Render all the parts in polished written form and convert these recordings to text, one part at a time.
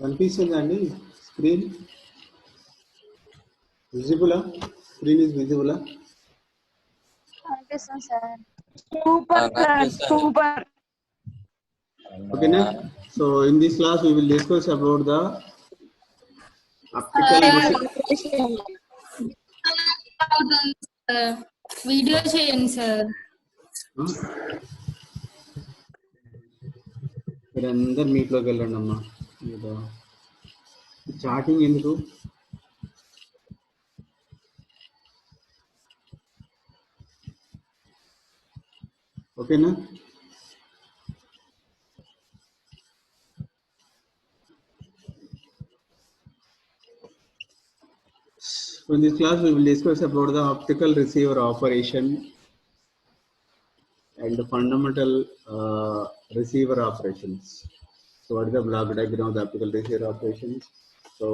కనిపిస్తుందండి screen visible screen is visible కనిపిస్తుంది sir. Super. Okay na? So in this class we will discuss about the optical video చేయండి sir. మీరందరూ మీట్లోకి వెళ్ళండి అమ్మా. Chatting ఎందుకు? ఓకేనా? So in this class we will discuss about the optical receiver operation and the fundamental receiver operations. So what is the block diagram of the optical receiver operations? So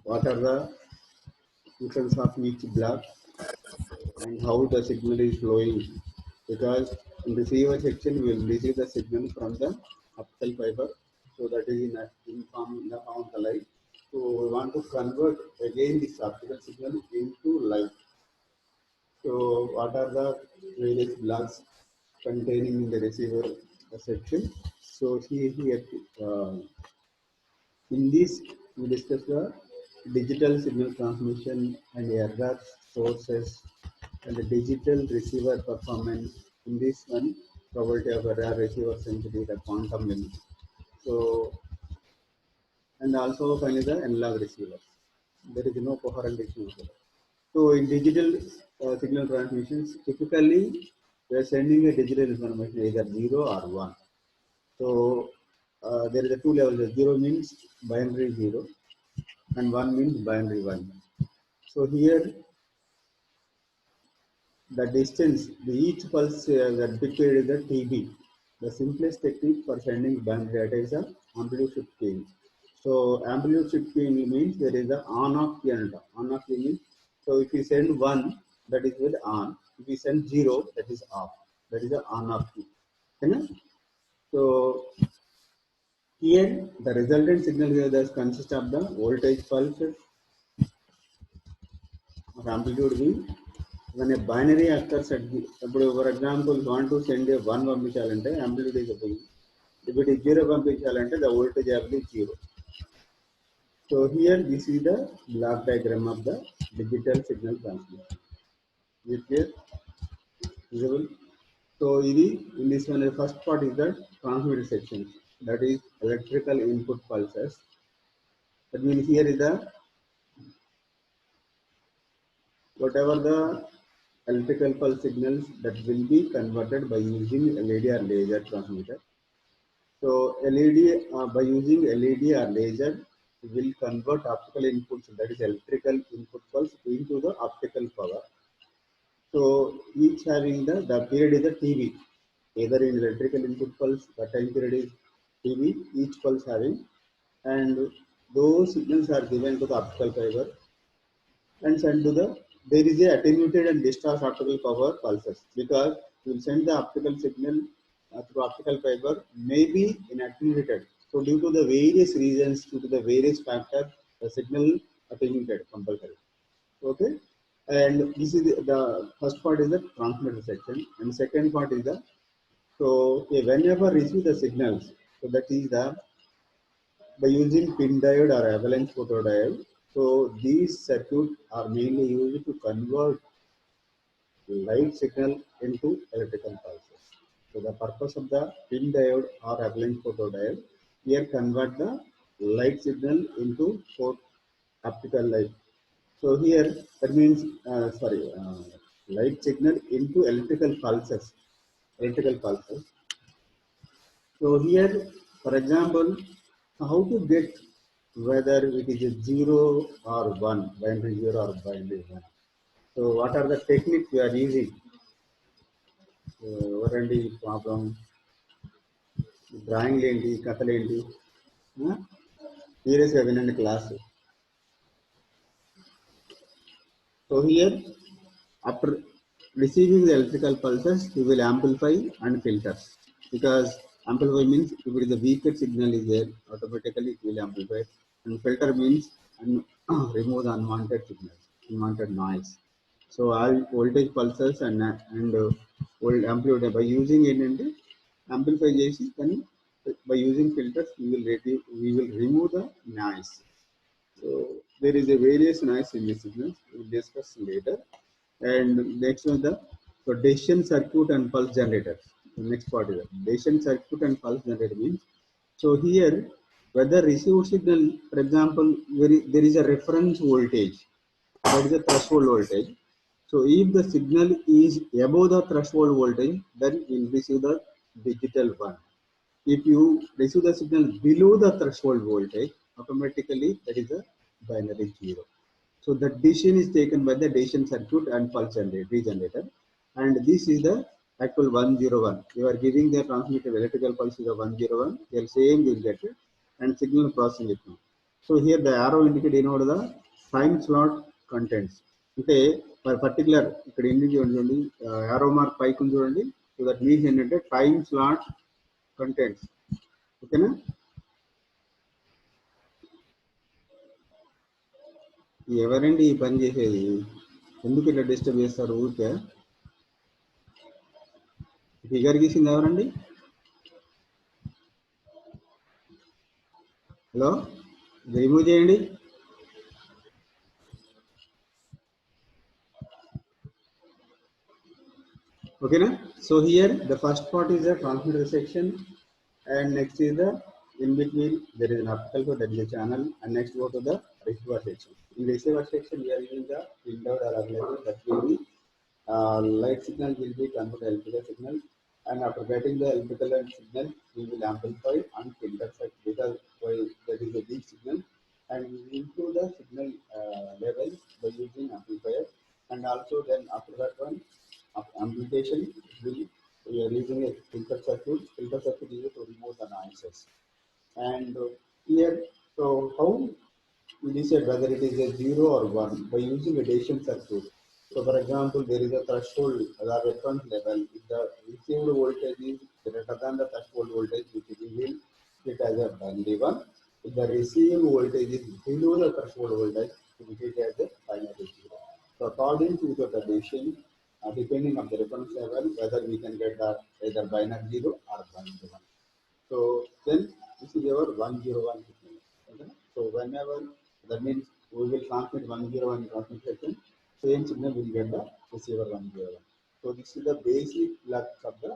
what are the functions of each block and how the signal is flowing? Because in receiver section we will receive the signal from the optical fiber, so that is in form of the light. So we want to convert again this optical signal into light. So what are the various blocks containing in the receiver section? So here in this we discuss the digital signal transmission and error sources and the digital receiver performance. In this one, probability of error, receiver sensitivity, the quantum limit. So and also finally the analog receiver. There is no coherent receiver. So in digital signal transmissions, typically we are sending a digital information either 0 or 1. So there is a two levels. 0 means binary 0 and 1 means binary 1. So here the distance, each pulse that bit is the TB. The simplest technique for sending binary data is the amplitude shift keying. So amplitude shift keying means there is the on-off key and on-off key means, so if you send 1, that is with on. If you send 0, that is off. That is the on-off key. Okay? So here the resultant signal here does consist of the voltage pulses or amplitude V. When a binary occurs at the, for example, you want to send a 1 పంపించాలంటే amplitude is V. If it is 0 పంపించాలంటే the voltage is 0. So here this is the block diagram of the digital signal transmission. Is it visible? So in this one, the first part is the transmitted section, that is electrical input pulses. That means here is the whatever the electrical pulse signals that will be converted by using LED or laser transmitter. So LED by using LED or laser will convert optical inputs, that is electrical input pulse, into the optical power. So each having the period is the TB. Either in electrical input pulse, the time period is TB, each pulse having, and those signals are given to the optical fiber and sent to the, there is a attenuated and discharged optical power pulses, because you will send the optical signal through optical fiber may be inattenuated. So due to the various reasons, due to the various factors, the signal attenuated compulsory. Okay, and this is the first part is the transmitter section, and second part is the, so whenever receive the signals, so that is the by using pin diode or avalanche photodiode. So these circuits are mainly used to convert light signal into electrical pulses. So the purpose of the pin diode or avalanche photodiode here convert the light signal into optical light. So here that means light signal into electrical pulses. Electrical pulses. So here, for example, how to get whether it is a 0 or 1, binary 0 or binary 1. So what are the techniques we are using? What are the problem? Drawing lenti, katha lenti. Seriously, I've been in the class. So here, after receiving the electrical pulses, we will amplify and filter, because Amplify means if it is a weaker signal is there, automatically it will amplify. And filter means remove the unwanted signal, unwanted noise. So all voltage pulses and volt amplitude by using ఏంటంటే amplify చేసి కానీ by using filters we will remove the noise. So there is a various noise in the signals. We will discuss later. And next one the decision circuit and pulse generators. The next part is decision circuit and pulse generator means. So here whether received signal, for example, there is a reference voltage, that is the threshold voltage. So if the signal is above the threshold voltage, then you will receive the digital one. If you receive the signal below the threshold voltage, automatically that is a binary 0. So the decision is taken by the decision circuit and pulse regenerator, and this is the actual 101. You are giving the transmitter electrical pulse is a 101. They are saying you will get it, and signal processing it now. So here the arrow indicate the time slot contents. అంటే particular ఇక్కడ ఎన్ని చూడండి arrow mark పైకి ఉంది చూడండి. So that means ఏంటంటే time slot contents. ఓకేనా? ఎవరండి ఈ పని చేసేది? ఎందుకు ఇట్లా డిస్టర్బ్ చేస్తారు ఊరికే? ఫిగర్ గీసింది ఎవరండి? హలో, రిమూవ్ చేయండి. ఓకేనా? So here the first part is the transmitter section, and next is the in between there is an optical cord, that is a channel, and next go to the receiver section. In receiver section we are using the printout or available that will be light signal will be converted to electrical signal, and after getting the electrical signal we will amplify and filter because that is a weak signal, and we will improve the signal level by using amplifier, and also then after that one amplification will we are using a filter circuit. Filter circuit is to remove the noises. And here, so how we decide whether it is a 0 or 1 by using a decision circuit. So for example, there is a threshold or reference level. If the received voltage is greater than the threshold voltage, which we will treat as a binary 1. If the received voltage is below the threshold voltage, we treat as a binary 0. So according to the decision, depending on the reference level, whether we can get the either binary 0 or binary 1. So then this is our 101 signal. Okay? So whenever that means we will transmit 101 transmission, same signal will get the receiver 101. So this is the basic flux of the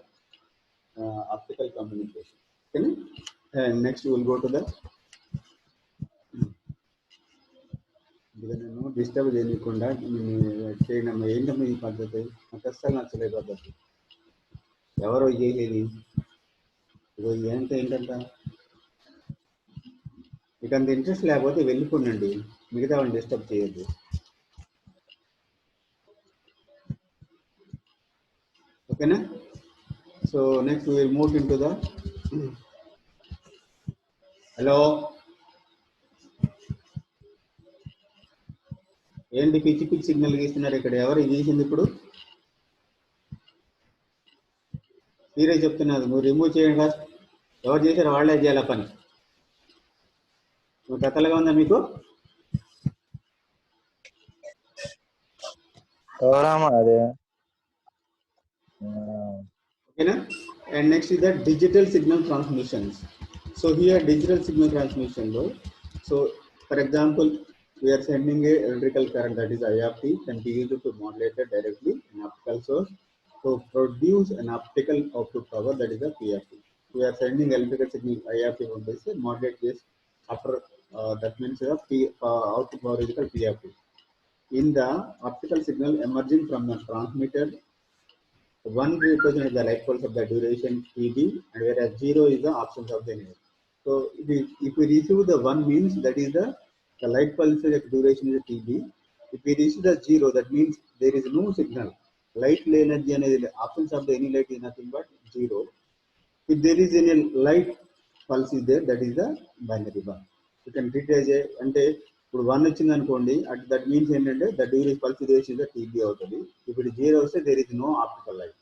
optical communication. Okay? And next we will go to the నేను disturb చేయకుండా చేయడం ఏంటమ్మా ఈ పద్ధతి? నాకు అస్సలు నచ్చలేదు పద్ధతి. ఎవరో చేసేది ఏంటంట మీకు అంత ఇంట్రెస్ట్ లేకపోతే వెళ్ళిపోండి, మిగతా వాళ్ళని డిస్టర్బ్ చేయొద్దు. ఓకేనా? So next will move in to the hello ఏంటి పిచ్చి పిచ్చి సిగ్నల్ గీస్తున్నారు ఇక్కడ? ఎవరు గీసింది ఇప్పుడు? సీరియస్ చెప్తున్నారు, నువ్వు రిమూవ్ చేయండి. ఎవరు చేశారు వాళ్ళే చేయాల పని. నువ్వు కథలుగా ఉందా మీకు? ఓకేనా? And next is the digital signal transmissions. So here digital signal transmission లో, so for example we are sending a electrical current, that is I of t, can be used to modulate it directly in optical source to produce an optical output power, that is a P of t. We are sending electrical signal I of t on this modulate this after that means the output power is equal P of t. In the optical signal emerging from the transmitter, 1 represents the light pulse of the duration TB, and whereas 0 is the absence of the energy. So if we receive the 1 means that is the light pulse duration is TB. If we receive the 0, that means there is no signal. Light energy and the absence of the any light is nothing but 0. If there is any light pulse is there, that is the binary 1. You can treat as a అంటే ఇప్పుడు 1 వచ్చింది అనుకోండి, that means ఏంటంటే the duration pulse duration is TB అవుతుంది. ఇప్పుడు 0 వస్తే there is no optical light.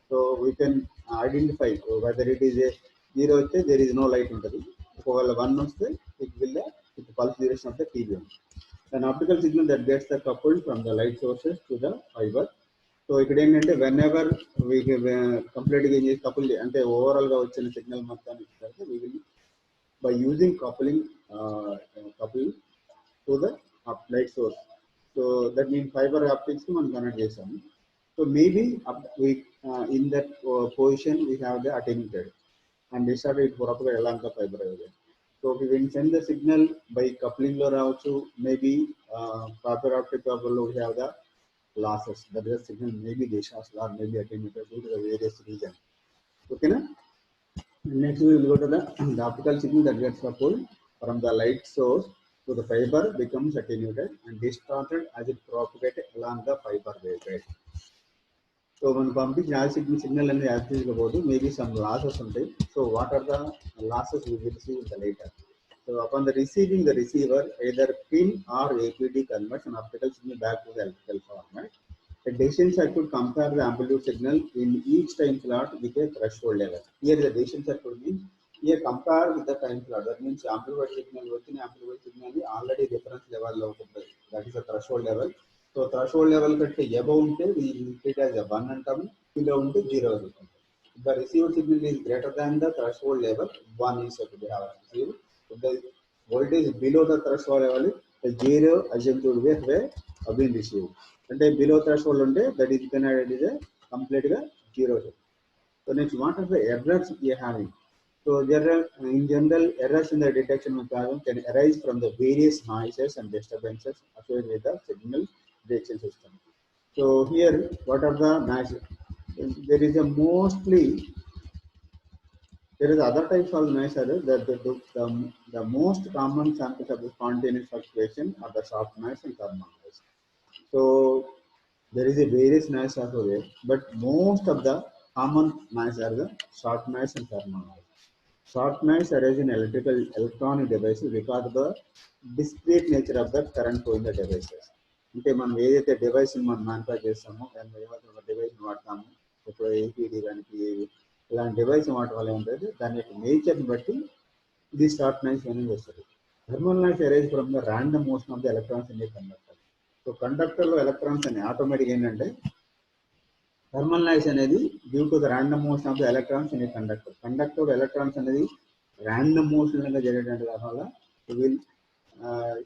So we can identify whether it is a zero వస్తే there is no light ఉంటుంది. ఒకవేళ 1 వస్తే it will with pulse duration of the TBM. An optical signal that gets the coupled from the light sources to the fiber. So ఇక్కడ ఏంటంటే when ever we కంప్లీట్గా ఏం చేసి couple అంటే ఓవరాల్గా వచ్చిన సిగ్నల్ మొత్తాన్ని ఇస్తే we will by using coupling to the light source. So that mean fibre ఆప్టిక్స్కి మనం కనెక్ట్ చేసాము. So maybe in that position we have the attenuated and distort it పొరపాటుగా ఎలా అంతా ఫైబర్ అయ్యేది. So if we send the signal by coupling lo raavachu, maybe fiber optic cable lo we have the losses. That is the signal maybe dishas or maybe attenuated due to the various reasons. Okay na? Next we will go to the optical signal that gets coupled from the light source to the fiber becomes attenuated and distorted as it propagates along the fiber waveguide. So when pumping signal and the average about maybe some losses ఉంటాయి. So what are the losses we will see in the later. So upon the receiving, the receiver either PIN or APD converts an optical signal back to the electrical format. A decision circuit compare the amplitude signal in each time slot with a threshold level. Here the decision circuit means here compare with the time slot. That means amplified signal within amplified signal already reference level lo ఉంటుంది. That is a threshold level. So threshold level కంటే above ఉంటే we treat as a 1 అంటాము, below ఉంటే 0 అవుతుంది. If the received signal is greater than the threshold level, 1 is to be received. If the voltage is below the threshold level, the 0 assumed to be being received. And below threshold ఉంటే that is considered as a completely 0. So next, what are the errors we are having? So there are in general errors in the detection mechanism can arise from the various noises and disturbances associated with the signal detection system. So here, what are the noises? There is a mostly there is other types of noise. The most common samples of the spontaneous fluctuation are the soft noise and thermal noise. So there is a various noise also there, but most of the common noise are the short noise and thermal noise. Short noise arises in electronic devices because of the discrete nature of the current flow in the devices. అంటే మనం ఏదైతే device మనం manufacture చేస్తామో దాని ఏదైతే device వాడతాము, ఇప్పుడు APD కానీ ఇలాంటి డివైస్ వాడటం వల్ల ఏంటంటే దాని యొక్క నేచర్ని బట్టి ఇది షార్ట్ నాయిస్ అనేది వస్తుంది. Thermal noise arise from the random motion of the electrons in the conductor. So కండక్టర్లో ఎలక్ట్రాన్స్ అని ఆటోమేటిక్ ఏంటంటే థర్మల్ నాయిస్ అనేది due to the random motion of the electrons in the conductor. Conductor electrons అనేది random motion గా జరిగేటువంటి వల్ల will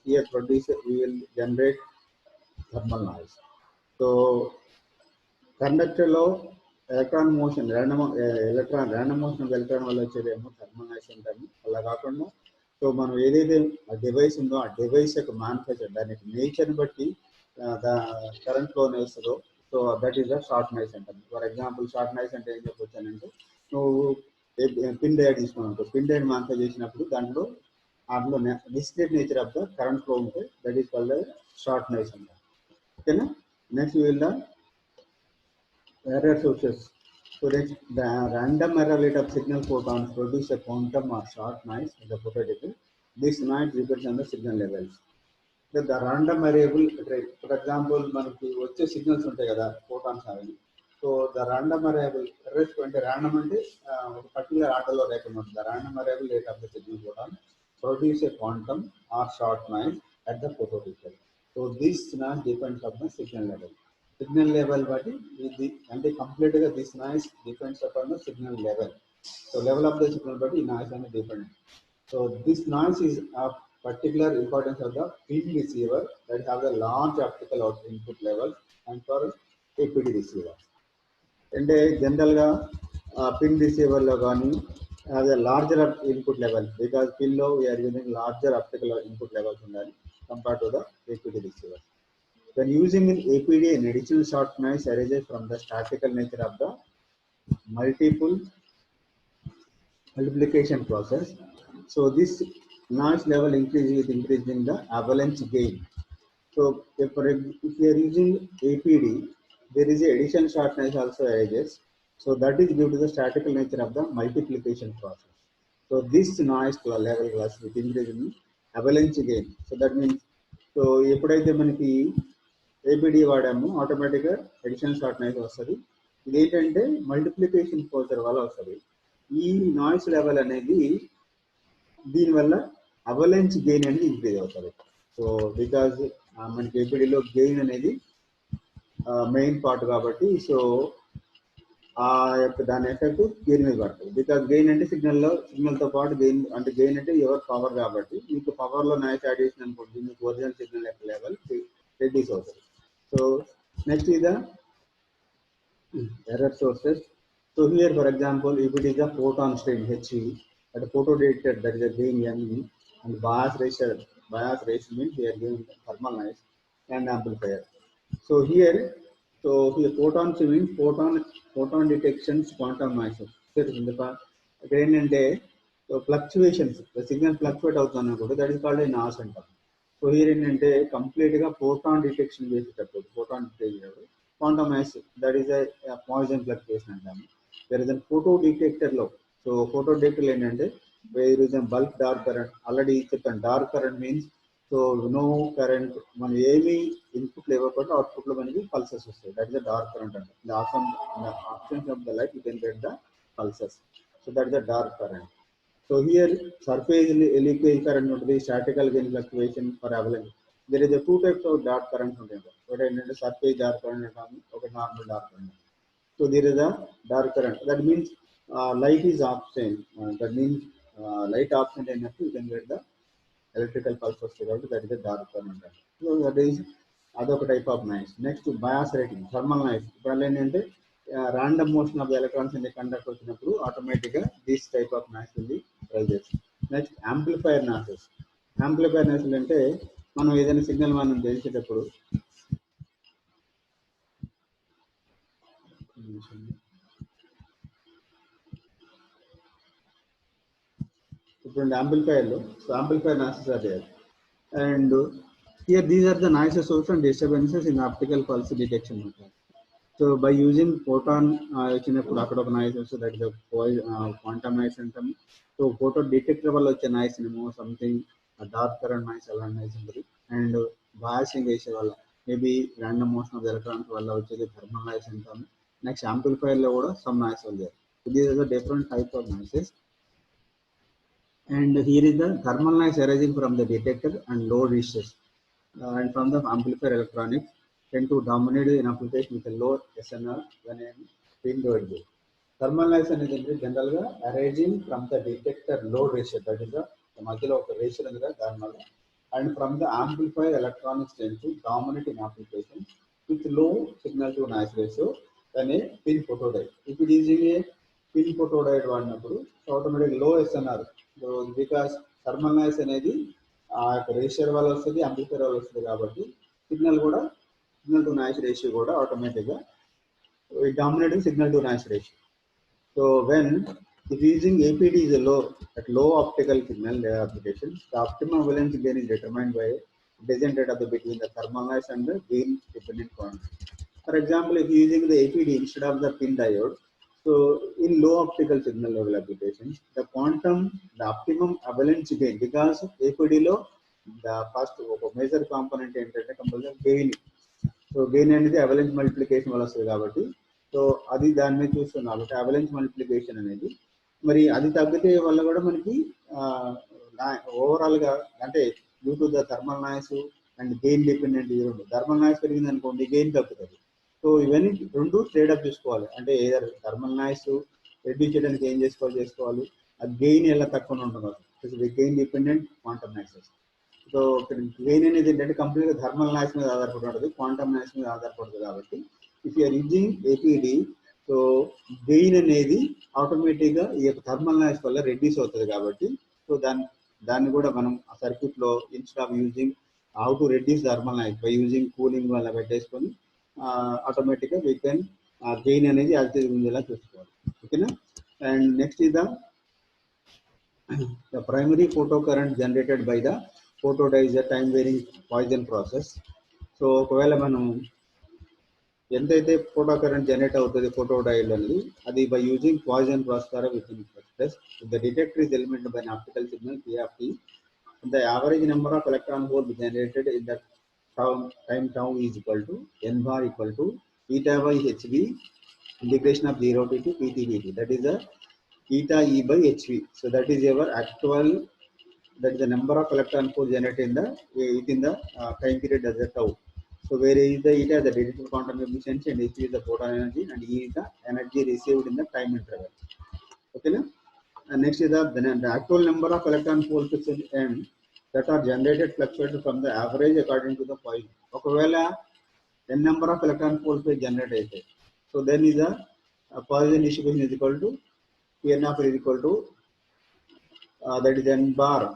here produce will generate thermal noise. So కండక్టర్లో electron motion random motion of electron వల్ల వచ్చేదేమో thermal noise అంటాము. అలా కాకుండా సో మనం ఏదైతే ఆ డివైస్ ఉందో ఆ డివైస్ యొక్క మ్యానుఫ్యాక్చర్ దాని యొక్క నేచర్ని బట్టి కరెంట్ ఫ్లో వస్తుందో so that is the short noise అంటారు. ఫర్ ఎగ్జాంపుల్ షార్ట్ నాయిస్ అంటే ఏం చెప్పొచ్చానంటే నువ్వు పిన్ డయోడ్ తీసుకున్నావు, పిన్ డయోడ్ మ్యానుఫ్యాక్చర్ చేసినప్పుడు దాంట్లో discrete nature of the current flow ఉంటే that is called short noise అంటారు. ఓకేనా. నెక్స్ట్ వీళ్ళ error sources. So that the random error rate of signal photons produce a quantum or short noise in the photodetector. This noise depends on the signal levels. The random variable, for example, మనకి వచ్చే signals ఉంటాయి కదా photons అవి. So the random variable errors అంటే random అంటే ఒక particular ఆర్డర్లో లేకుండా ఉంటుంది. The random variable rate of the signal photon produce a quantum or short noise at the photodetector. So this noise depends on the signal level. Signal level బట్టి ఇది అంటే కంప్లీట్గా this noise depends upon the signal level. So level of the signal బట్టి ఈ noise అనేది depend. So this noise is of particular importance of the PIN receiver that have the large optical out input level and for APD receiver. అంటే జనరల్గా PIN రిసీవర్లో కానీ have the larger input level because పిన్లో we're using larger optical input levels ఉండాలి compare to the APD receiver. When using in APD, an additional short noise arises from the statistical nature of the multiplication process. So this noise level increases with increasing the avalanche gain. So if you are using APD, there is a additional short noise also arises. So that is due to the statistical nature of the multiplication process. So this noise level was with increasing avalanche gain. So that means so ఎప్పుడైతే మనకి APD వాడాము ఆటోమేటిక్గా additional short noise వస్తుంది. ఇది ఏంటంటే multiplication ఫోర్సర్ వల్ల వస్తుంది. ఈ నాయిస్ లెవెల్ అనేది దీనివల్ల అవలెన్స్ గెయిన్ అనేది ఇంక్రీజ్ అవుతుంది. సో బికాజ్ మనకి ఏపీడీలో గెయిన్ అనేది మెయిన్ పార్ట్ కాబట్టి, సో ఆ యొక్క దాని ఎఫెక్ట్ గెయిన్ మీద పడుతుంది. బికాజ్ గెయిన్ అంటే సిగ్నల్తో పాటు గెయిన్ అంటే ఎవర్ పవర్ కాబట్టి, మీకు పవర్లో నాయిస్ యాడ్ చేసిన అనుకోండి మీకు ఒరిజినల్ సిగ్నల్ యొక్క లెవెల్ రెడ్యూస్ అవుతుంది. So next is the error sources. So here for example, if it is a photon stream HV at a photo detector, that is a gain ME, and bias ratio means we are giving thermal noise and amplifier. So here photon stream means photon detections quantum noises. Again and day, so fluctuations, the signal fluctuate out on a that is called a NOS center. So here in complete photon detection based photon detection quantum noise, that is a Poisson fluctuation. There is a photo detector low. So photo detector ఏంటంటే where is a bulk dark current. Already చెప్పాను dark current means so no current మనం ఏమి input ఇవ్వకుండా output లో మనకి pulses వస్తాయి. That is the dark current అంటే the absence of the light you can get the pulses. So that is the dark current. So here surface leakage current ఉంటుంది, statical gain fluctuation for avalanche. There is a two types of dark current ఉంటాయి. ఒకటి ఏంటంటే surface dark current అంటాము, ఒక normal dark current. So there is a dark current. That means light is absent. That means light absent enough you can get the electrical pulse కాబట్టి that is a dark current. So that is అదొక type of noise. Next bias rating thermal noise. ఇప్పుడు ఏంటంటే random motion of the electrons in the conductor వచ్చినప్పుడు ఆటోమేటిక్గా this type of noise ఉంది try చేస్తాం. Next amplifier noises. Amplifier noises అంటే మనం ఏదైనా సిగ్నల్ మనం తెలిసేటప్పుడు ఇప్పుడు యాంప్లిఫైర్లో amplifier noises are there and here these are the noise source and disturbances in optical pulse detection method. So by using photon వచ్చినప్పుడు అక్కడ ఒక నాయిస్ వస్తుంది, దట్ ఇస్ క్వాంటమ్ నాయిస్ అంటాం. సో ఫోటో డిటెక్టర్ వల్ల వచ్చే నాయిస్ ఏమో something dark current noise అలాంటి noise ఉంటుంది. అండ్ బయాసింగ్ వేసే వల్ల maybe random motion of electrons వల్ల వచ్చేది థర్మల్ నాయిస్ అంటాం. నెక్స్ట్ యాంప్లిఫైర్ లో కూడా సమ్ నాయిస్ ఉంది. These are the different type of noises. And here is the thermal noise arising from the detector and low resistors and from the amplifier electronics tend to dominate in application with a low SNR than in pin load gate. Thermal noise అనేది general గా arising from the detector low resistor, that is the మధ్యలో ఒక resistor ఉంది కదా దాని వల్ల, and from the amplifier electronics tend to dominate in application with low signal to noise ratio than a pin photodiode. If it is a pin photodiode వాడినప్పుడు automatic లో SNR, because thermal noise అనేది ఆ యొక్క ratio వల్ల వస్తుంది, amplifier వల్ల వస్తుంది కాబట్టి సిగ్నల్ టు నాయిస్ రేషియో కూడా ఆటోమేటిక్గా dominating signal to noise ratio. So when using APD is a low optical signal application, the optimum valence gain is determined by design data between the thermal noise and the gain dependent quantity. For example, if using the APD instead of the pin diode, so in low optical signal level applications, the optimum avalanche gain, because APD లో the first major component ఏంటంటే compulsory gain. So gain అనేది అవలెన్స్ multiplication వల్ల వస్తుంది కాబట్టి, so అది దాని మీద చూస్తున్నాం కాబట్టి అవలెన్స్ మల్టిప్లికేషన్ అనేది మరి అది తగ్గితే వల్ల కూడా మనకి ఓవరాల్ గా అంటే due to the thermal noise and gain dependent. Thermal noise పెరిగింది అనుకోండి గెయిన్ తగ్గుతుంది. సో ఇవన్నీ రెండు ట్రేడప్ చేసుకోవాలి. అంటే ఏదైనా థర్మల్ నాయిస్ రెడ్యూస్ చేయడానికి ఏం చేసుకోవాలి, అది గెయిన్ ఎలా తక్కువ ఉంటుందో gain dependent quantum noises. So gain అనేది ఏంటంటే కంప్లీట్గా థర్మల్ నాయిస్ మీద ఆధారపడి ఉంటుంది, క్వాంటమ్ నాయిస్ మీద ఆధారపడుతుంది కాబట్టి if you're using APD, so gain అనేది ఆటోమేటిక్గా ఈ యొక్క థర్మల్ నాయిస్ వల్ల రెడ్యూస్ అవుతుంది కాబట్టి, సో దాన్ని కూడా మనం ఆ సర్క్యూట్లో instead of using how to reduce thermal noise by using cooling వల్ల పెట్టేసుకొని ఆటోమేటిక్గా వీ కెన్ గెయిన్ అనేది యాక్టివ్ ఉండేలా చూసుకోవాలి. ఓకేనా. And next is the primary photo current generated by the photodiode is a time varying Poisson process. So ఒకవేళ మనం ఎంతైతే ఫోటో కరెంట్ జనరేట్ అవుతుంది ఫోటోడైడ్ అనేది, అది బై యూజింగ్ పాయిజన్ ప్రాసెస్ ద్వారా with express the detector is element by optical signal PFT. The average number of electron holes generated in the time tau is equal to n bar equal to eta by hv integration of 0 to PTBT. That is the eta E by HV. So that is your actual, that is the number of electron holes generated in the time period as a tau. So where is the eta, the digital quantum efficiency, and H is the photon energy, and E is the energy received in the time interval. Okay, na? And next is the actual number of electron holes n that are generated fluctuated from the average according to the point. Okavela n number of electron holes generated. So then is the Poisson distribution is equal to Pn of is equal to that is n bar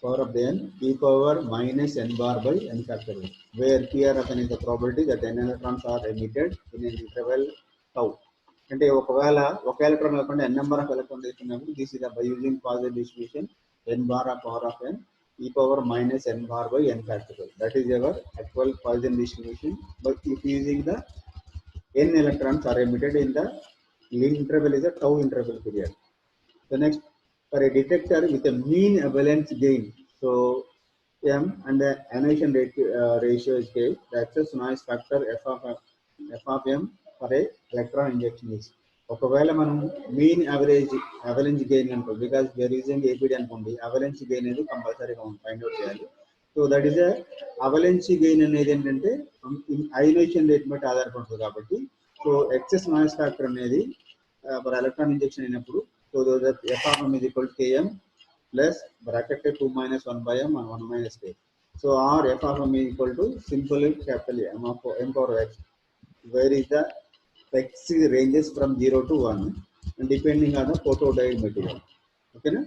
power of the n e power minus n bar by n factorial, where Pr of n is the probability that n electrons are emitted in an interval tau. అంటే ఒకవేళ ఒక electron కాకుండా n number of electron తీసుకున్నప్పుడు this is by using positive distribution n bar of power of n e power minus n bar by n factorial. That is our actual Poisson distribution. But if using the n electrons are emitted in the interval is a tau interval period. The next, for a detector with a mean avalanche gain, so m and the annihilation ratio is k, the excess noise factor f of m for a electron injection is. ఒకవేళ మనం mean average gain అనుకో, because we're using APD అనుకోండి, average gain అనేది కంపల్సరీగా find out చేయాలి. So that is average gain అనేది ఏంటంటే ionisation rate బట్టి ఆధారపడుతుంది కాబట్టి, సో ఎక్సెస్ నాయిస్ ఫ్యాక్టర్ అనేది ఫర్ ఎలక్ట్రాన్ ఇంజెక్షన్ అయినప్పుడు, so that F of M is equal to KM plus bracket 2 minus 1 by m and 1 minus k. So r f of m is equal to simple capital M of m power x, where is the x ranges from 0 to 1 and depending on the photodiode material. Okay, na?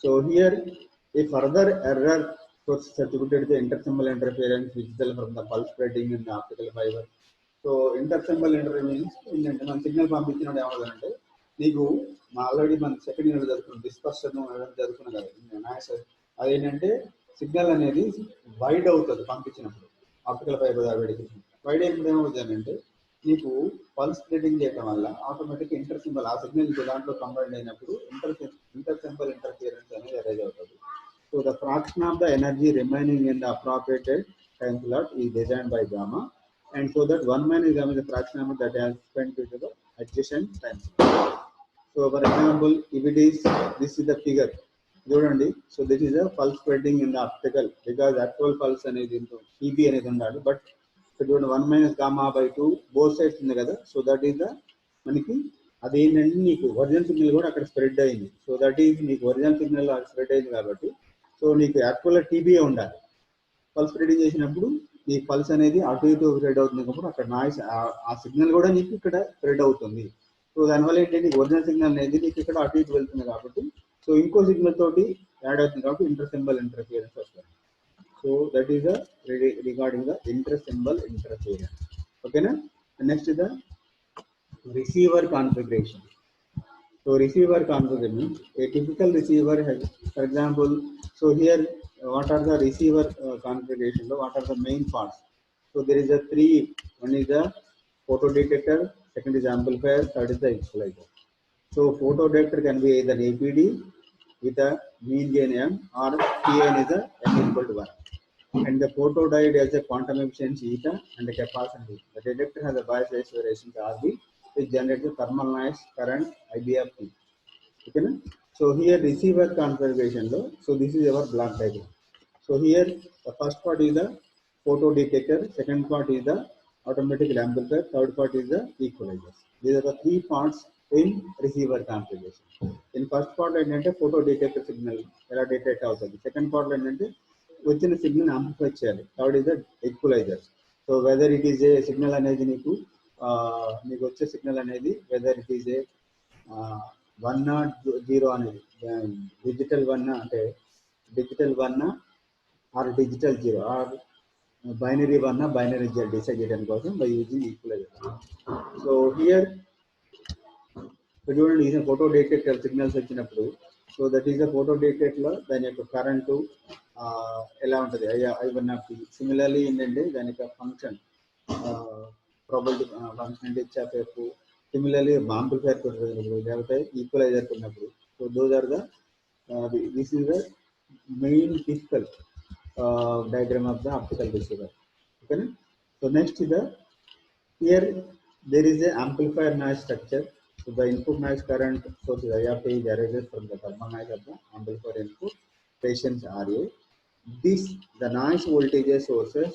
So here a further error was attributed to the intersymbol interference visible from the pulse spreading in the optical fiber. So intersymbol interference ఏంటంటే మన signal పంపించినప్పుడు ఏమవుతుందంటే, నీకు already మన second unit జరుగుతుంది discussion జరుగుతున్నా కదా, అదేంటంటే సిగ్నల్ అనేది వైడ్ అవుతుంది పంపించినప్పుడు ఆప్టికల్ ఫైబర్ వెడికి వైడ్ అయినప్పుడు ఏమవుతుంది అంటే, నీకు పల్స్ స్ప్లిటింగ్ చేయడం వల్ల ఆటోమేటిక్ ఇంటర్సింబల్ ఆ సిగ్నల్ దాంట్లో కంబైన్ అయినప్పుడు ఇంటర్సింబల్ ఇంటర్ఫియరెన్స్ అనేది అరైజ్ అవుతుంది. So the fraction of the energy remaining in the appropriated time slot is designed by gamma, and so that 1 minus gamma is the fraction amount that has spent to the adjacent time slot. So for example, if it is, this is the figure చూడండి. So this is a pulse spreading in the optical, because actual pulse అనేది TB అనేది ఉండాలి, but చూడండి 1 minus gamma by 2 both sides ఉంది కదా. So that is the మనకి అదేంటంటే నీకు ఒరిజినల్ సిగ్నల్ కూడా అక్కడ స్ప్రెడ్ అయింది. సో దట్ ఈస్ నీకు ఒరిజినల్ సిగ్నల్ స్ప్రెడ్ అయింది కాబట్టి, సో నీకు యాక్చువల్గా టీబీఏ ఉండాలి. పల్స్ స్ప్రెడింగ్ చేసినప్పుడు ఈ పల్స్ అనేది అటు ఇటు స్ప్రెడ్ అవుతుంది కాబట్టి అక్కడ నాయిస్ ఆ సిగ్నల్ కూడా నీకు ఇక్కడ స్ప్రెడ్ అవుతుంది. సో దానివల్ల ఏంటంటే ఒరిజినల్ సిగ్నల్ అనేది నీకు ఇక్కడ అటు ఇటు వెళ్తుంది కాబట్టి, సో ఇంకో సిగ్నల్ తోటి యాడ్ అవుతుంది కాబట్టి ఇంటర్సింబల్ ఇంటర్ఫియరెన్స్ వస్తుంది. So that is regarding the intersymbol interference. ఓకేనా. Next the receiver configuration. So receiver configuration, a typical receiver has, for example, so here what are the receiver configuration, what are the main parts? So there is a three, one is the photo detector, second is amplifier, third is the equalizer. So photo detector can be either APD with a mean gain m, or PN is a m equal to 1. And the photodiode has a quantum efficiency eta and the capacity. The detector has a bias ratio variation RB, which generates the thermal noise current IBF. Okay, na? So here receiver configuration lo, so this is our block diagram. So here the first part is the photo detector, second part is the automatic amplifier, third part is the equalizer. These are the three parts in receiver configuration. In first part ఏంటంటే photo detector signal ఎలా detect అవుతుంది, second part ఏంటంటే వచ్చిన signal amplify చేయాలి, third is the equaliser. So whether it is a signal అనేది నీకు వచ్చే signal అనేది whether it is a 1 or 0 అనేది డిజిటల్ 1 అంటే digital 1 or digital 0 or binary 1 binary 0 decide చేయడం కోసం by using equaliser. So here చూడండి, ఈ ఫోటో డిటెక్టర్ సిగ్నల్స్ వచ్చినప్పుడు, so that is the photo డిటెక్టర్లో దాని యొక్క కరెంటు ఎలా ఉంటుంది, I1 సిమిలర్లీ ఏంటంటే దాని యొక్క ఫంక్షన్ ప్రాబిలిటీ ఫంక్షన్ అంటే HF, సిమిలర్లీ ఆంప్లిఫైర్ కొట్టినప్పుడు లేకపోతే ఈక్వలైజర్ కొట్టినప్పుడు. So those are the this is the main typical diagram of the optical receiver. Okay, so next is the here there is a amplifier noise structure. So the input noise current source is I of A is arises from the thermal noise of the amplifier input, patience RA. The noise voltage sources